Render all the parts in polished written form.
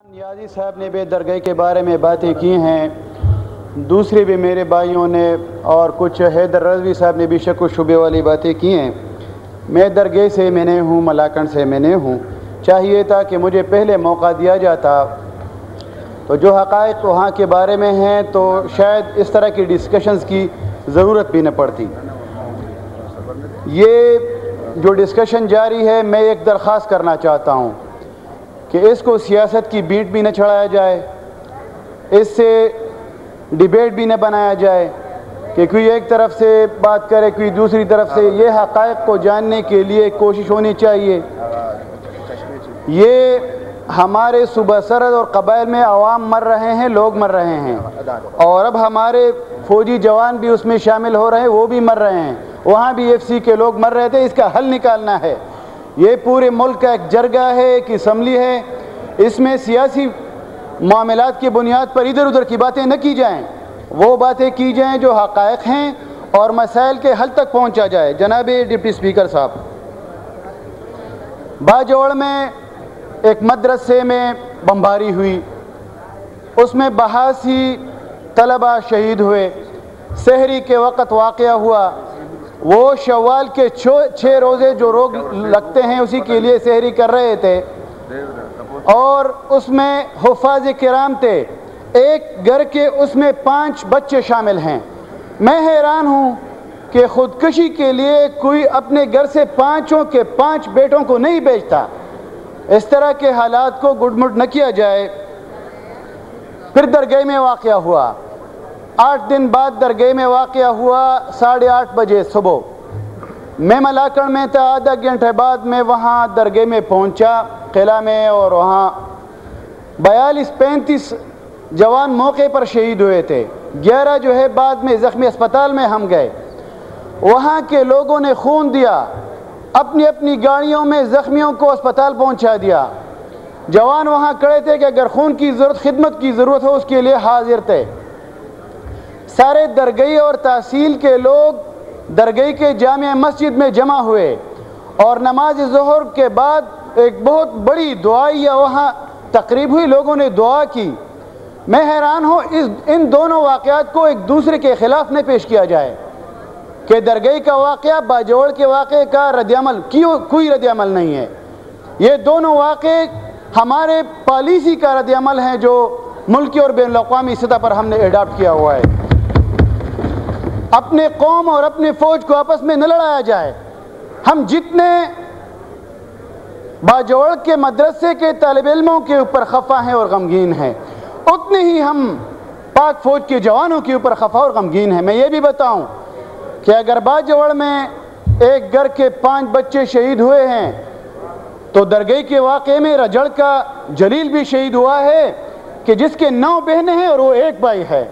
نیازی صاحب نے بھی درگاہ کے بارے میں باتیں کی ہیں، دوسرے بھی میرے بھائیوں نے اور کچھ حیدر رضوی صاحب نے بھی شک و شبے والی باتیں کی ہیں۔ میں درگاہ سے میں نے ہوں، ملاکنڈ سے میں نے ہوں، چاہیے تھا کہ مجھے پہلے موقع دیا جاتا تو جو حقائق وہاں کے بارے میں ہیں تو شاید اس طرح کی ڈسکشنز کی ضرورت بھی نہ پڑتی۔ یہ جو ڈسکشن جاری ہے، میں ایک درخواست کرنا چاہتا ہوں کہ اس کو سیاست کی بیٹ بھی نہ چڑھایا جائے، اس سے ڈیبیٹ بھی نہ بنایا جائے کہ کوئی ایک طرف سے بات کرے کوئی دوسری طرف سے۔ یہ حقائق کو جاننے کے لیے کوشش ہونی چاہیے۔ یہ ہمارے صوبہ سرحد اور قبائل میں عوام مر رہے ہیں، لوگ مر رہے ہیں، اور اب ہمارے فوجی جوان بھی اس میں شامل ہو رہے ہیں، وہ بھی مر رہے ہیں، وہاں بھی ایف سی کے لوگ مر رہے تھے۔ اس کا حل نکالنا ہے۔ یہ پورے ملک کا ایک جرگہ ہے، ایک اسمبلی ہے، اس میں سیاسی معاملات کی بنیاد پر ادھر ادھر کی باتیں نہ کی جائیں، وہ باتیں کی جائیں جو حقائق ہیں اور مسائل کے حل تک پہنچا جائے۔ جناب ڈپٹی اسپیکر صاحب، باجوڑ میں ایک مدرسے میں بمباری ہوئی، اس میں 82 طلبہ شہید ہوئے۔ سحری کے وقت واقعہ ہوا، وہ شوال کے 6 روزے جو روگ لگتے ہیں اسی کے لیے سحری کر رہے تھے، اور اس میں حفاظ کرام تھے، ایک گھر کے اس میں 5 بچے شامل ہیں۔ میں حیران ہوں کہ خودکشی کے لیے کوئی اپنے گھر سے 5 کے 5 بیٹوں کو نہیں بھیجتا۔ اس طرح کے حالات کو گڈ نہ کیا جائے۔ پھر درگاہ میں واقعہ ہوا، 8 دن بعد درگاہ میں واقعہ ہوا 8:30 بجے صبح۔ میں ملاکنڈ میں تھا، آدھا گھنٹے بعد میں وہاں درگاہ میں پہنچا قلعہ میں، اور وہاں 42-35 جوان موقع پر شہید ہوئے تھے، 11 جو ہے بعد میں زخمی اسپتال میں ہم گئے۔ وہاں کے لوگوں نے خون دیا، اپنی اپنی گاڑیوں میں زخمیوں کو اسپتال پہنچا دیا۔ جوان وہاں کھڑے تھے کہ اگر خون کی ضرورت، خدمت کی ضرورت ہو اس کے لیے حاضر تھے۔ سارے درگاہی اور تحصیل کے لوگ درگاہ کے جامع مسجد میں جمع ہوئے، اور نماز ظہر کے بعد ایک بہت بڑی دعائیہ وہاں تقریب ہوئی، لوگوں نے دعا کی۔ میں حیران ہوں ان دونوں واقعات کو ایک دوسرے کے خلاف نہ پیش کیا جائے کہ درگاہ کا واقعہ باجوڑ کے واقعے کا رد عمل، کوئی رد عمل نہیں ہے۔ یہ دونوں واقعے ہمارے پالیسی کا رد عمل ہیں جو ملکی اور بین الاقوامی سطح پر ہم نے ایڈاپٹ کیا ہوا ہے۔ اپنے قوم اور اپنے فوج کو آپس میں نہ لڑایا جائے۔ ہم جتنے باجوڑ کے مدرسے کے طالب علموں کے اوپر خفا ہیں اور غمگین ہیں، اتنے ہی ہم پاک فوج کے جوانوں کے اوپر خفا اور غمگین ہیں۔ میں یہ بھی بتاؤں کہ اگر باجوڑ میں ایک گھر کے 5 بچے شہید ہوئے ہیں تو درگاہ کے واقعے میں رجڑ کا جلیل بھی شہید ہوا ہے کہ جس کے 9 بہنیں ہیں اور وہ 1 بھائی ہے،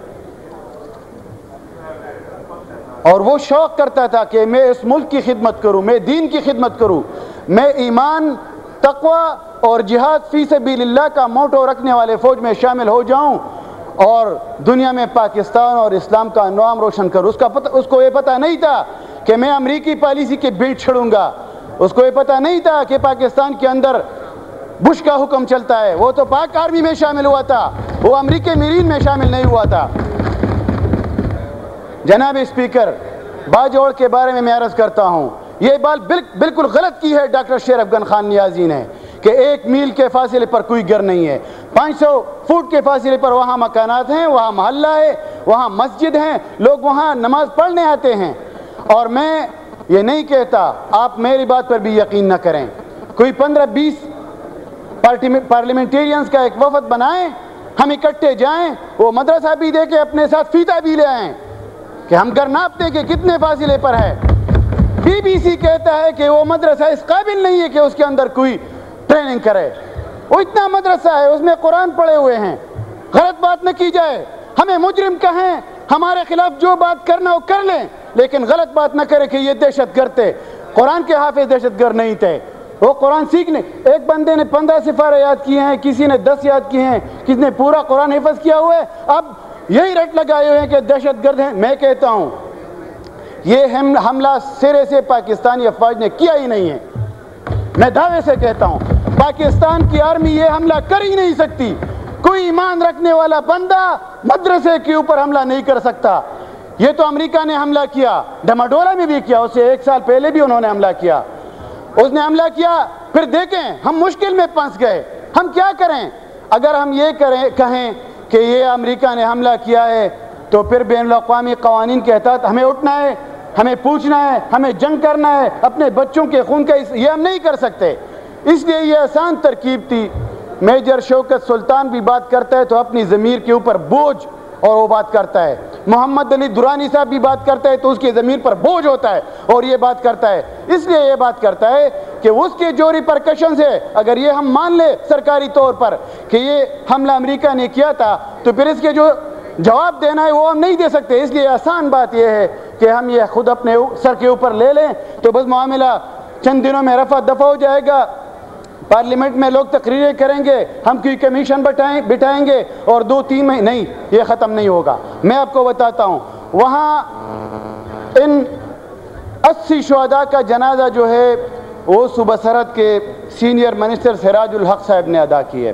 اور وہ شوق کرتا تھا کہ میں اس ملک کی خدمت کروں، میں دین کی خدمت کروں، میں ایمان، تقوی اور جہاد فی سبیل اللہ کا موٹو رکھنے والے فوج میں شامل ہو جاؤں اور دنیا میں پاکستان اور اسلام کا نام روشن کروں۔ اس کو یہ پتہ نہیں تھا کہ میں امریکی پالیسی کے بیٹ چھڑوں گا، اس کو یہ پتہ نہیں تھا کہ پاکستان کے اندر بش کا حکم چلتا ہے۔ وہ تو پاک آرمی میں شامل ہوا تھا، وہ امریکی میرین میں شامل نہیں ہوا تھا۔ جناب اسپیکر، باجوڑ کے بارے میں عرض کرتا ہوں، یہ بات بالکل غلط کی ہے ڈاکٹر شیر افغان خان نیازی نے کہ 1 میل کے فاصلے پر کوئی گھر نہیں ہے، 500 فٹ کے فاصلے پر وہاں مکانات ہیں، وہاں محلہ ہے، وہاں مسجد ہیں، لوگ وہاں نماز پڑھنے آتے ہیں۔ اور میں یہ نہیں کہتا، آپ میری بات پر بھی یقین نہ کریں، کوئی 15-20 پارلیمنٹیرینز کا ایک وفد بنائیں، ہم اکٹھے جائیں، وہ مدرسہ بھی دے کے اپنے ساتھ فیتہ بھی لے آئیں کہ ہم گھر ناپتے کہ کتنے فاصلے پر ہے۔ بی بی سی کہتا ہے کہ وہ مدرسہ اس قابل نہیں ہے کہ اس کے اندر کوئی ٹریننگ کرے، وہ اتنا مدرسہ ہے، اس میں قرآن پڑھے ہوئے ہیں۔ غلط بات نہ کی جائے، ہمیں مجرم کہیں، ہمارے خلاف جو بات کرنا وہ کر لیں، لیکن غلط بات نہ کرے کہ یہ دہشت گرد تھے۔ قرآن کے حافظ دہشت گرد نہیں تھے، وہ قرآن سیکھنے، ایک بندے نے 15 سپارے یاد کیے ہیں، کسی نے 10 یاد کیے ہیں، کسی نے پورا قرآن حفظ کیا ہوا ہے، اب یہی رٹ لگائے ہوئے ہیں کہ دہشت گرد ہیں۔ میں کہتا ہوں یہ حملہ سرے سے پاکستانی افواج نے کیا ہی نہیں ہے، میں دعوے سے کہتا ہوں۔ پاکستان کی آرمی یہ حملہ کر ہی نہیں سکتی. کوئی ایمان رکھنے والا بندہ مدرسے کے اوپر حملہ نہیں کر سکتا. یہ تو امریکہ نے حملہ کیا, ڈماڈولا میں بھی کیا, اسے 1 سال پہلے بھی انہوں نے حملہ کیا. اس نے حملہ کیا, پھر دیکھیں ہم مشکل میں پھنس گئے. ہم کیا کریں؟ اگر ہم یہ کہیں کہ یہ امریکہ نے حملہ کیا ہے تو پھر بین الاقوامی قوانین کے تحت ہمیں اٹھنا ہے, ہمیں پوچھنا ہے, ہمیں جنگ کرنا ہے, اپنے بچوں کے خون کا یہ ہم نہیں کر سکتے. اس لیے یہ آسان ترکیب تھی. میجر شوکت سلطان بھی بات کرتا ہے تو اپنی ضمیر کے اوپر بوجھ اور وہ بات کرتا ہے. محمد علی درانی صاحب بھی بات کرتا ہے تو اس کی ضمیر پر بوجھ ہوتا ہے اور یہ بات کرتا ہے. اس لیے یہ بات کرتا ہے کہ اس کے جو ریپرکشنز ہے, اگر یہ ہم مان لیں سرکاری طور پر کہ یہ حملہ امریکہ نے کیا تھا, تو پھر اس کے جو جواب دینا ہے وہ ہم نہیں دے سکتے. اس لیے آسان بات یہ ہے کہ ہم یہ خود اپنے سر کے اوپر لے لیں تو بس معاملہ چند دنوں میں رفع دفع ہو جائے گا. پارلیمنٹ میں لوگ تقریریں کریں گے, ہم کوئی کمیشن بٹھائیں گے اور 2-3 مہینے نہیں, یہ ختم نہیں ہوگا. میں آپ کو بتاتا ہوں, وہاں ان 80 شہداء کا جنازہ جو ہے وہ صوبہ سرحد کے سینئر منسٹر سراج الحق صاحب نے ادا کی ہے.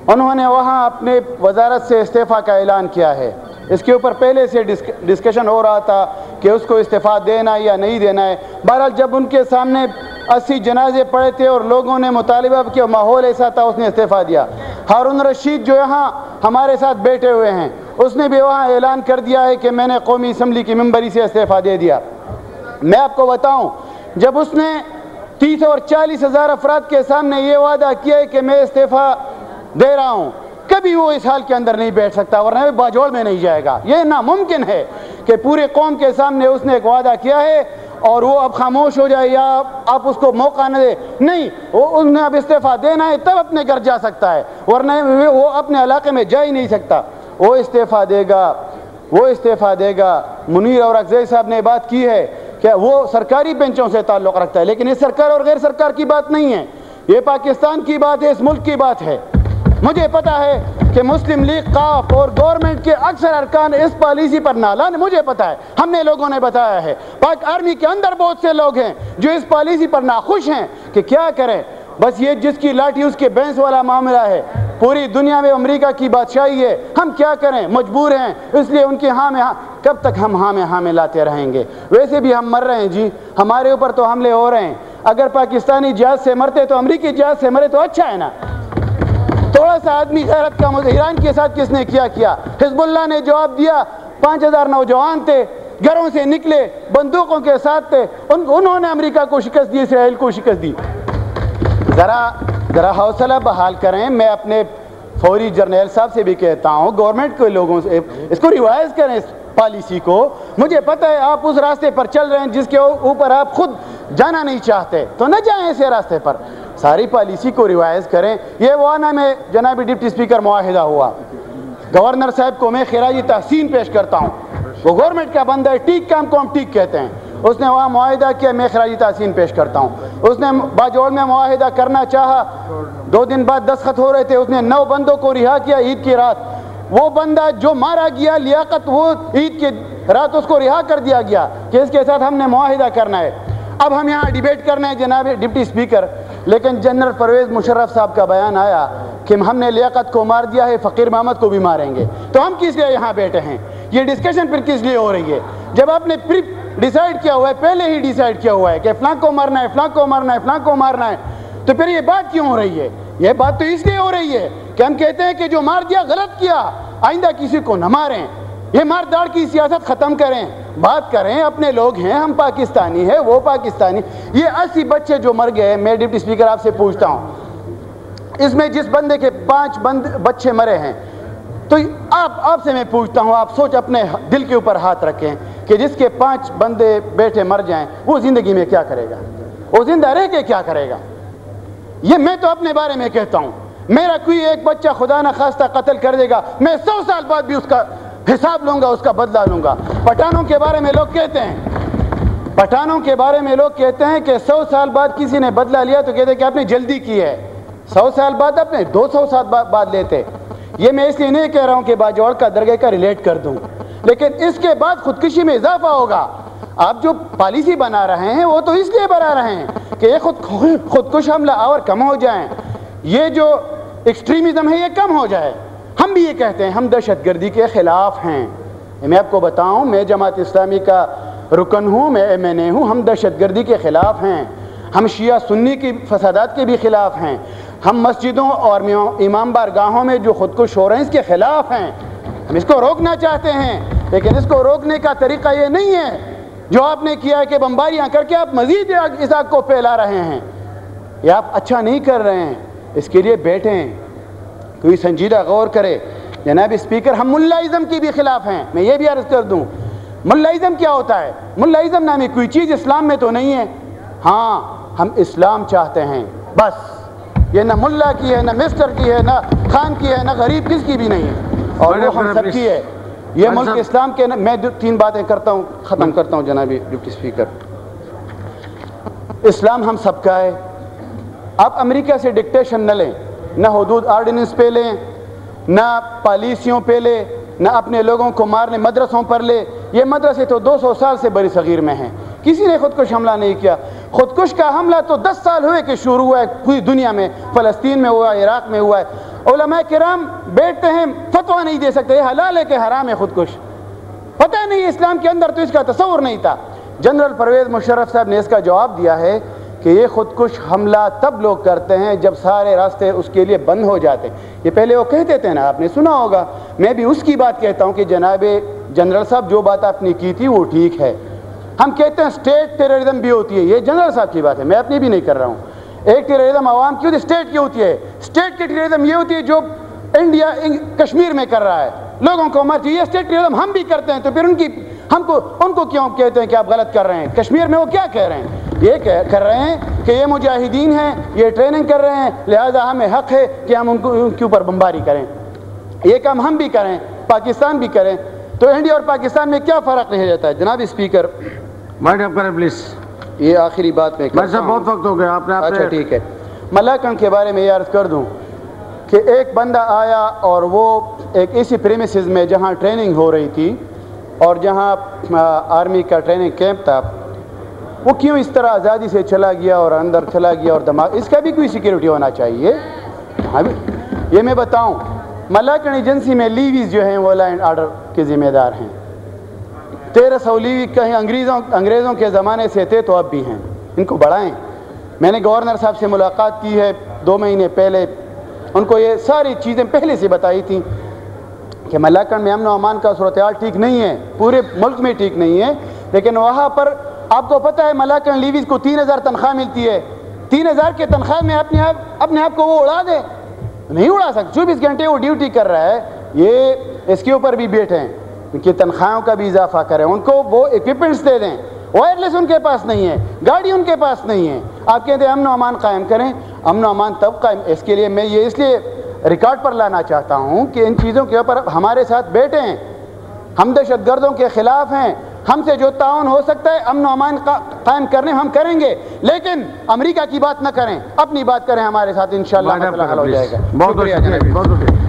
انہوں نے وہاں اپنے وزارت سے استعفیٰ کا اعلان کیا ہے. اس کے اوپر پہلے سے ڈسکشن ہو رہا تھا کہ اس کو استعفیٰ دینا یا نہیں دینا ہے. بہرحال جب ان کے سامنے 80 جنازے پڑے تھے اور لوگوں نے مطالبہ کیا, ماحول ایسا تھا, اس نے استعفیٰ دیا. ہارون رشید جو یہاں ہمارے ساتھ بیٹھے ہوئے ہیں, اس نے بھی وہاں اعلان کر دیا ہے کہ میں نے قومی اسمبلی کی ممبری سے استعفیٰ دے دیا. میں آپ کو بتاؤں, جب اس نے 30 اور 40 ہزار افراد کے سامنے یہ وعدہ کیا ہے کہ میں استعفیٰ دے رہا ہوں, کبھی وہ اس حال کے اندر نہیں بیٹھ سکتا, ورنہ باجوڑ میں نہیں جائے گا. یہ ناممکن ہے کہ پورے قوم کے سامنے اس نے ایک وعدہ کیا ہے اور وہ اب خاموش ہو جائے یا آپ اس کو موقع نہ دے. نہیں, وہ انہیں اب استعفیٰ دینا ہے تب اپنے گھر جا سکتا ہے, ورنہ وہ اپنے علاقے میں جا ہی نہیں سکتا. وہ استعفیٰ دے گا. منیر اورکزئی صاحب نے بات کی ہے کہ وہ سرکاری بینچوں سے تعلق رکھتا ہے, لیکن یہ سرکار اور غیر سرکار کی بات نہیں ہے, یہ پاکستان کی بات ہے, اس ملک کی بات ہے. مجھے پتا ہے کہ مسلم لیگ قاف اور گورنمنٹ کے اکثر ارکان اس پالیسی پر نالان, مجھے پتا ہے, ہم نے لوگوں نے بتایا ہے. پاک آرمی کے اندر بہت سے لوگ ہیں جو اس پالیسی پر ناخوش ہیں کہ کیا کریں, بس یہ جس کی لاٹھی اس کے بینس والا معاملہ ہے. پوری دنیا میں امریکہ کی بادشاہی ہے, ہم کیا کریں, مجبور ہیں. اس لیے ان کے ہاں میں کب تک ہم ہاں میں لاتے رہیں گے؟ ویسے بھی ہم مر رہے ہیں جی, ہمارے اوپر تو حملے ہو رہے ہیں. اگر پاکستانی جہاز سے مرتے تو امریکی جہاز سے مرے تو اچھا ہے نا. تھوڑا سا آدمی غیرت کا ایران کے ساتھ کس نے کیا؟ حزب اللہ نے جواب دیا. 5000 نوجوان تھے, گھروں سے نکلے, بندوقوں کے ساتھ تھے, انہوں نے امریکہ کو شکست دی, اسرائیل کو شکست دی. ذرا حوصلہ بحال کریں. میں اپنے فوری جرنیل صاحب سے بھی کہتا ہوں, گورنمنٹ کے لوگوں سے اس کو ریوائز کریں, اس پالیسی کو. مجھے پتہ ہے آپ اس راستے پر چل رہے ہیں جس کے اوپر آپ خود جانا نہیں چاہتے, تو نہ جائیں ایسے راستے پر. ساری پالیسی کو ریوائز کریں. یہ وانا میں جناب ڈپٹی اسپیکر معاہدہ ہوا, گورنر صاحب کو میں خراج تحسین پیش کرتا ہوں. وہ گورنمنٹ کا بندہ ہے, ٹھیک کام کو ہم ٹھیک کہتے ہیں. اس نے وہاں معاہدہ کیا, میں خراج تحسین پیش کرتا ہوں. اس نے باجوڑ میں معاہدہ کرنا چاہا, 2 دن بعد دستخط ہو رہے تھے. اس نے 9 بندوں کو رہا کیا عید کی رات. وہ بندہ جو مارا گیا لیاقت, وہ عید کی رات اس کو رہا کر دیا گیا کہ اس کے ساتھ ہم نے معاہدہ کرنا ہے. اب ہم یہاں ڈیبیٹ کرنا ہے جناب ڈپٹی اسپیکر, لیکن جنرل پرویز مشرف صاحب کا بیان آیا کہ ہم نے لیاقت کو مار دیا ہے, فقیر محمد کو بھی ماریں گے. تو ہم کس لیے یہاں بیٹھے ہیں؟ یہ ڈسکشن پھر کس لیے ہو رہی ہے جب آپ نے ڈیسائیڈ کیا ہوا ہے, پہلے ہی ڈیسائیڈ کیا ہوا ہے کہ فلاں کو مارنا ہے, فلاں کو مارنا ہے, فلاں کو مارنا ہے, تو پھر یہ بات کیوں ہو رہی ہے؟ یہ بات تو اس لیے ہو رہی ہے کہ ہم کہتے ہیں کہ جو مار دیا غلط کیا, آئندہ کسی کو نہ ماریں. یہ مار داڑ کی سیاست ختم کریں, بات کریں. اپنے لوگ ہیں, ہم پاکستانی ہیں, وہ پاکستانی. یہ 80 بچے جو مر گئے, میں ڈپٹی اسپیکر آپ سے پوچھتا ہوں, اس میں جس بندے کے 5 بچے مرے ہیں, تو آپ سے میں پوچھتا ہوں, آپ سوچ اپنے دل کے اوپر ہاتھ رکھیں کہ جس کے 5 بندے بیٹے مر جائیں, وہ زندگی میں کیا کرے گا؟ وہ زندہ رہ کے کیا کرے گا؟ یہ میں تو اپنے بارے میں کہتا ہوں. میرا کوئی ایک بچہ خدا نہ خواستہ قتل کر دے گا, میں 100 سال بعد بھی اس کا حساب لوں گا, اس کا بدلہ لوں گا. پٹھانوں کے بارے میں لوگ کہتے ہیں کہ 100 سال بعد کسی نے بدلہ لیا تو کہتے ہیں کہ آپ نے جلدی کی ہے. 100 سال بعد اپنے 200 سال بعد لیتے. یہ میں اس لیے نہیں کہہ رہا ہوں کہ باجوڑ کا درگاہ کا ریلیٹ کر دوں, لیکن اس کے بعد خودکشی میں اضافہ ہوگا. آپ جو پالیسی بنا رہے ہیں وہ تو اس لیے بنا رہے ہیں کہ یہ خودکش حملہ اور کم ہو جائیں، یہ جو ایکسٹریمزم ہے یہ کم ہو جائے۔ ہم بھی یہ کہتے ہیں، ہم دہشت گردی کے خلاف ہیں۔ میں آپ کو بتاؤں، میں جماعت اسلامی کا رکن ہوں، میں MNA ہوں، ہم دہشت گردی کے خلاف ہیں، ہم شیعہ سنی کی فسادات کے بھی خلاف ہیں، ہم مسجدوں اور امام بارگاہوں میں جو خودکش ہو رہے ہیں اس کے خلاف ہیں۔ ہم اس کو روکنا چاہتے ہیں، لیکن اس کو روکنے کا طریقہ یہ نہیں ہے جو آپ نے کیا ہے کہ بمباریاں کر کے آپ مزید اس آگ کو پھیلا رہے ہیں۔ یہ آپ اچھا نہیں کر رہے ہیں، اس کے لیے بیٹھیں، کوئی سنجیدہ غور کرے۔ جناب اسپیکر، ہم ملائزم کی بھی خلاف ہیں، میں یہ بھی عرض کر دوں۔ ملائزم کیا ہوتا ہے؟ ملائزم نامی کوئی چیز اسلام میں تو نہیں ہے۔ ہاں، ہم اسلام چاہتے ہیں، بس۔ یہ نہ ملا کی ہے، نہ مسٹر کی ہے، نہ خان کی ہے، نہ غریب کس کی بھی نہیں ہے، اور وہ ہم سب کی ہے۔ یہ ملک اسلام کے، میں 3 باتیں کرتا ہوں، ختم کرتا ہوں جناب ڈپٹی اسپیکر۔ اسلام ہم سب کا ہے۔ آپ امریکہ سے ڈکٹیشن نہ لیں، نہ حدود آرڈیننس پہ لیں، نہ پالیسیوں پہ لیں، نہ اپنے لوگوں کو مارنے مدرسوں پر لے۔ یہ مدرسے تو 200 سال سے بری صغیر میں ہیں، کسی نے خودکش حملہ نہیں کیا۔ خودکش کا حملہ تو 10 سال ہوئے کہ شروع ہوا ہے پوری دنیا میں، فلسطین میں ہوا ہے، عراق میں ہوا ہے۔ علماء کرام بیٹھتے ہیں، فتویٰ نہیں دے سکتے، یہ حلال ہے کہ حرام ہے خودکش، پتہ نہیں اسلام کے اندر تو اس کا تصور نہیں تھا۔ جنرل پرویز مشرف صاحب نے اس کا جواب دیا ہے کہ یہ خودکش حملہ تب لوگ کرتے ہیں جب سارے راستے اس کے لیے بند ہو جاتے ہیں۔ یہ پہلے وہ کہتے تھے نا، آپ نے سنا ہوگا، میں بھی اس کی بات کہتا ہوں کہ جناب جنرل صاحب جو بات آپ نے کی تھی وہ ٹھیک ہے۔ ہم کہتے ہیں اسٹیٹ ٹیررزم بھی ہوتی ہے، یہ جنرل صاحب کی بات ہے، میں اپنی بھی نہیں کر رہا ہوں۔ ایک ٹیررزم عوام کی ہوتی ہے، اسٹیٹ کی ہوتی ہے۔ اسٹیٹ کی ٹیررزم یہ ہوتی ہے جو انڈیا کشمیر میں کر رہا ہے، لوگوں کو مارتی ہے، یہ اسٹیٹ ٹیررزم ہم بھی کرتے ہیں۔ تو پھر ان کو کیوں کہتے ہیں کہ آپ غلط کر رہے ہیں؟ کشمیر میں وہ کیا کہہ رہے ہیں؟ یہ کر رہے ہیں کہ یہ مجاہدین ہیں، یہ ٹریننگ کر رہے ہیں، لہذا ہمیں حق ہے کہ ہم ان کے اوپر بمباری کریں۔ یہ کام ہم بھی کریں، پاکستان بھی کریں، تو انڈیا اور پاکستان میں کیا فرق رہ جاتا ہے؟ جناب اسپیکر، مائنڈ اپ کریں پلیز۔ یہ آخری بات میں بھائی صاحب بہت وقت ہو گیا، آپ نے اچھا ٹھیک ہے۔ ملاکنڈ کے بارے میں یہ عرض کر دوں کہ ایک بندہ آیا اور وہ ایک ایسی پریمیسز میں جہاں ٹریننگ ہو رہی تھی اور جہاں آرمی کا ٹریننگ کیمپ تھا، وہ کیوں اس طرح آزادی سے چلا گیا اور اندر چلا گیا اور دماغ، اس کا بھی کوئی سیکیورٹی ہونا چاہیے۔ یہ میں بتاؤں، ملاکنڈ ایجنسی میں لیویز جو ہیں وہ لا اینڈ آرڈر کے ذمہ دار ہیں۔ 1300 لیوی کہیں انگریزوں کے زمانے سے تھے تو اب بھی ہیں، ان کو بڑھائیں۔ میں نے گورنر صاحب سے ملاقات کی ہے 2 مہینے پہلے، ان کو یہ ساری چیزیں پہلے سے بتائی تھیں کہ ملاکنڈ میں امن و امان کا صورتحال ٹھیک نہیں ہے، پورے ملک میں ٹھیک نہیں ہے، لیکن وہاں پر آپ کو پتہ ہے ملاکنڈ لیویز کو 3000 تنخواہ ملتی ہے۔ 3000 کے تنخواہ میں اپنے آپ کو وہ اڑا دے، نہیں اڑا سکتے، 24 گھنٹے وہ ڈیوٹی کر رہا ہے۔ یہ اس کے اوپر بھی بیٹھیں، ان کی تنخواہوں کا بھی اضافہ کریں، ان کو وہ ایکوپمنٹس دے دیں۔ وائرلیس ان کے پاس نہیں ہے، گاڑی ان کے پاس نہیں ہے۔ آپ کہتے ہیں امن و امان قائم کریں، امن و امان تب قائم، اس کے لیے میں یہ اس لیے ریکارڈ پر لانا چاہتا ہوں کہ ان چیزوں کے اوپر ہمارے ساتھ بیٹھیں۔ ہم دہشت گردوں کے خلاف ہیں، ہم سے جو تعاون ہو سکتا ہے امن و امان قائم کرنے ہم کریں گے، لیکن امریکہ کی بات نہ کریں، اپنی بات کریں ہمارے ساتھ، انشاءاللہ مسئلہ حل ہو جائے گا۔ بہت شکریہ۔